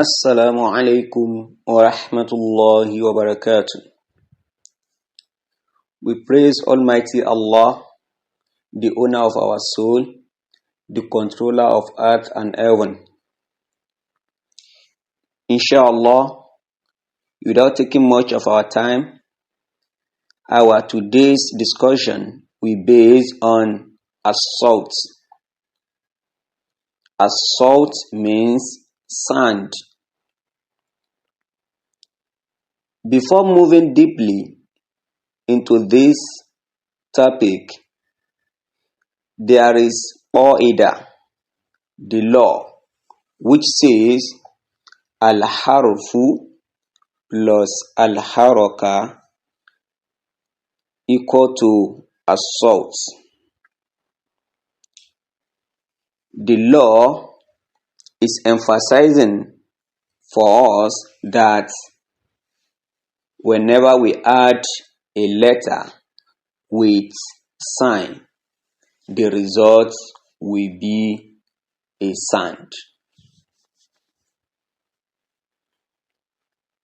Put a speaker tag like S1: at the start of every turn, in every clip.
S1: Assalamu alaikum wa rahmatullahi wa barakatuh. We praise Almighty Allah, the owner of our soul, the controller of earth and heaven. Inshallah, without taking much of our time, our today's discussion will be based on assault. Assault means sand. Before moving deeply into this topic, there is qaida, the law, which says al-harfu plus al-haraka equal to assault. The law is emphasizing for us that whenever we add a letter with sign, the result will be a sand.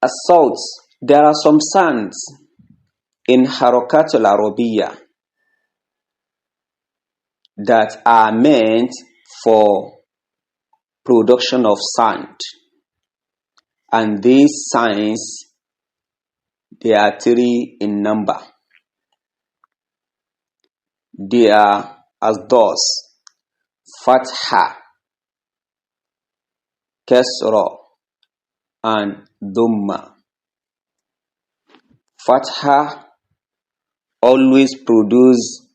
S1: Assault. There are some sands in Harakatul Arabiya that are meant for production of sand, and these signs, they are three in number. They are as thus: Fatha, Kasra, and Dhamma. Fatha always produce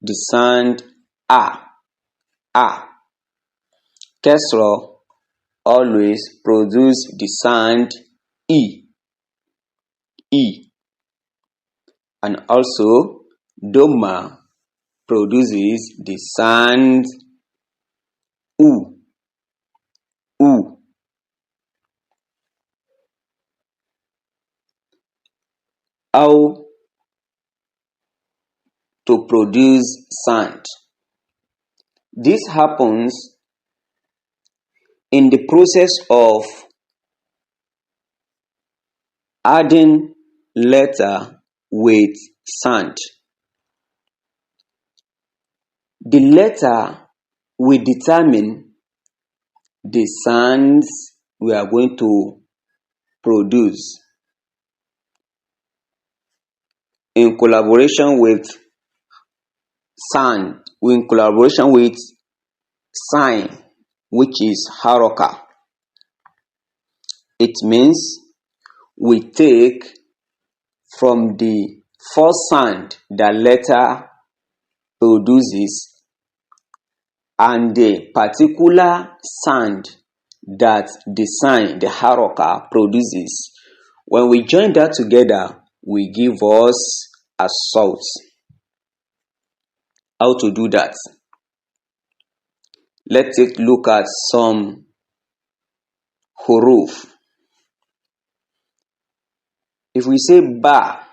S1: the sound A. Kasra always produce the sound E. And also Dhamma produces the sound U. How to produce sound? This happens in the process of adding letter with sound. The letter will determine the sounds we are going to produce in collaboration with sign, which is haraka. It means we take from the first sound the letter produces and the particular sound that the sign, the haraka, produces. When we join that together, we give us assault. How to do that? Let's take a look at some huruf. If we say ba,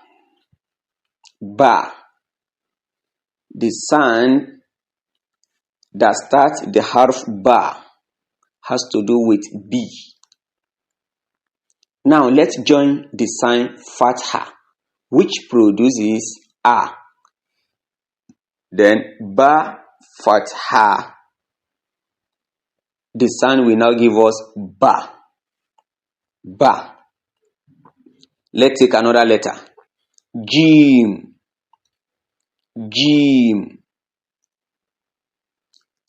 S1: the sound that starts the harf ba has to do with B. Now let's join the sign fatha, which produces A. Then ba fatha, the sound will now give us ba. Let's take another letter. Jim.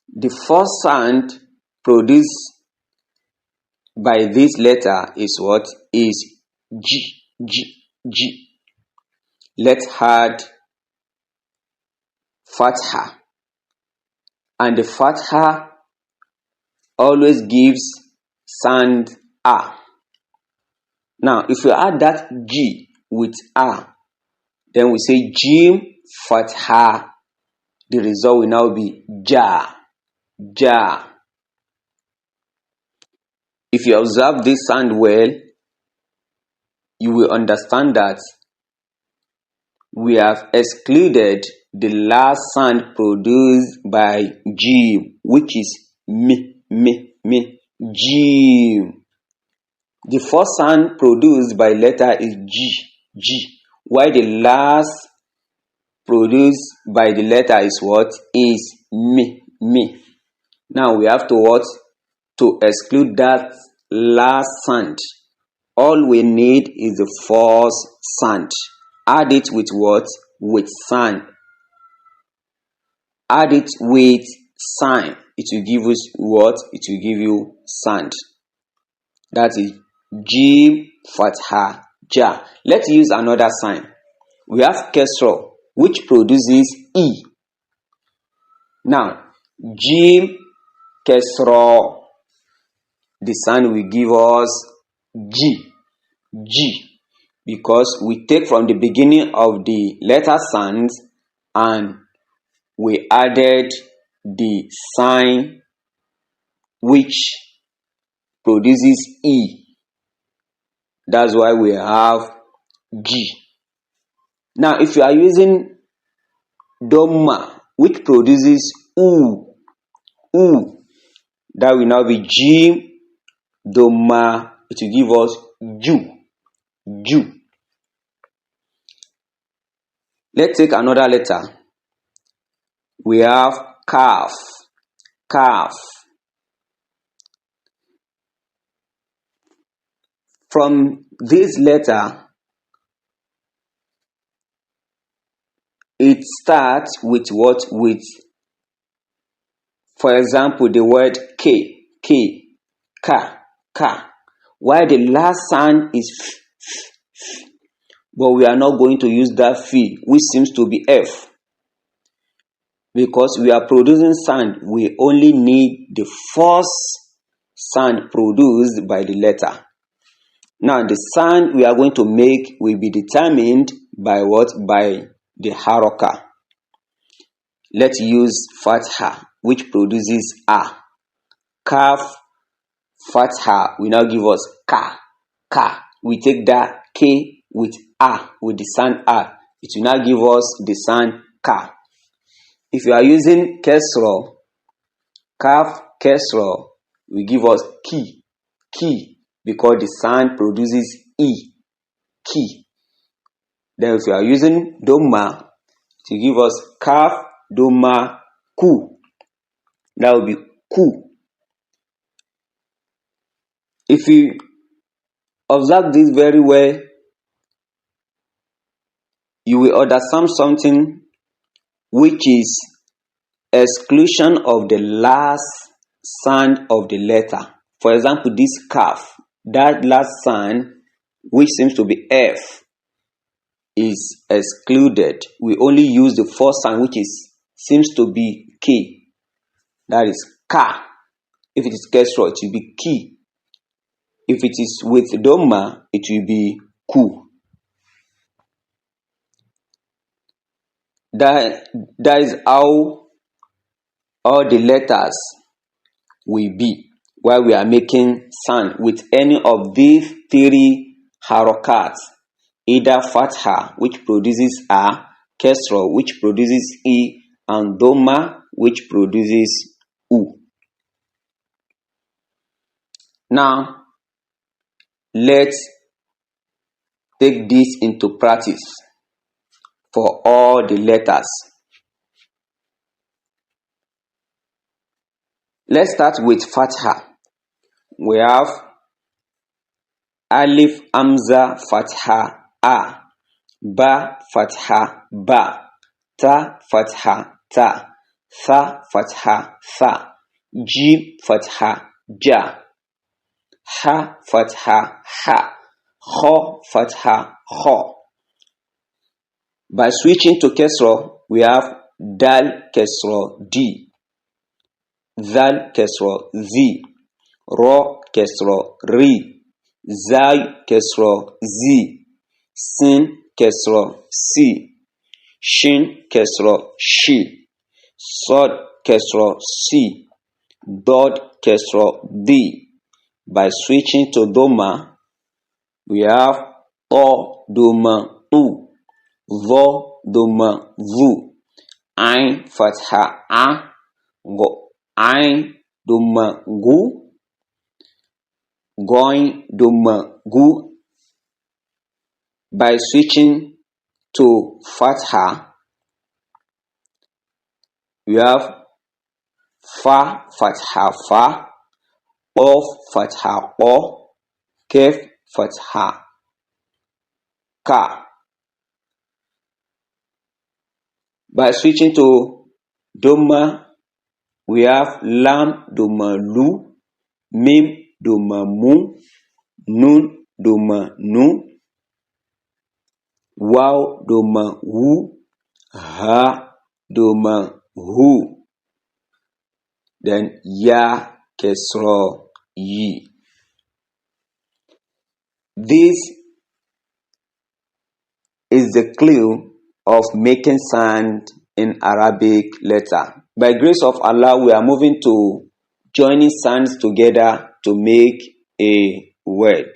S1: The first sound produced by this letter is what? Is G. Let's add fatha, and the fatha always gives sound A. Now if you add that G with A, then we say Jim fatha. The result will now be Ja. If you observe this sound well, you will understand that we have excluded the last sound produced by Jim, which is me. Jim. The first sound produced by letter is G, while the last produced by the letter is what? Is me. Now we have to what? To exclude that last sound. All we need is the first sound. Add it with what? With sign. Add it with sign. It will give us what? It will give you sound. That is Jim Fatha Ja. Let's use another sign. We have Kesra, which produces E. Now, Jim Kesra, the sign will give us G, because we take from the beginning of the letter sounds and we added the sign which produces E. That's why we have G. Now, if you are using Doma, which produces U, that will now be G, Doma, it will give us Ju. Let's take another letter. We have Kaf. From this letter, it starts with what? With, for example, the word K, ka, while the last sound is f, but we are not going to use that f, which seems to be F, because we are producing sound. We only need the first sound produced by the letter. Now, the sound we are going to make will be determined by what? By the haroka. Let's use Fatha, which produces A. Kaf, Fatha will now give us ka. We take that K with A, with the sound A. It will now give us the sound ka. If you are using Kesra, Kaf, Kesra will give us ki, because the sound produces E, ki. Then if you are using Doma, to give us Kaf, Doma, Ku. That will be Ku. If you observe this very well, you will understand something, which is exclusion of the last sound of the letter. For example, this Kaf, that last sound, which seems to be F, is excluded. We only use the first sound, which seems to be K. That is Ka. If it is Kesra, it will be Ki. If it is with Doma, it will be Ku. That is how all the letters will be while we are making sound with any of these three harokats, either Fatha, which produces A, Kesra, which produces E, and Doma, which produces U. Now, let's take this into practice for all the letters. Let's start with Fatha. We have Alif, Hamza, Fatha, A. Ba, Fatha, Ba. Ta, Fatha, Ta. Tha, Fatha, Tha. Jim, Fatha, Ja. Ha, Fatha, Ha. Kho, Fatha, Kho. By switching to Kesra, we have Dal, Kesra, D. Zal, Kesra, Z. Ro, Kesra, Ri. Zai, Kesra, Z. Sin, Kesra, Si. Shin, Kesra, Shi. Sod, Kesra, Si. Dod, Kesra, D. By switching to Doma, we have To, Doma, Tu. Vo, Doma, Vu. Ain, Fatha, A. Go, Ain, Doma, Gu. Goin, doma, gu. By switching to fatha, we have fa, fatha, fa, of, fatha, o, kef, fatha, ka. By switching to doma, we have lam, doma, lu, mim, doma, mu, nun, doma, nu, waw, doma, wu, ha, doma, hu. Then ya, kesra, yi. This is the clue of making sound in Arabic letter. By grace of Allah, we are moving to joining sounds together to make a word.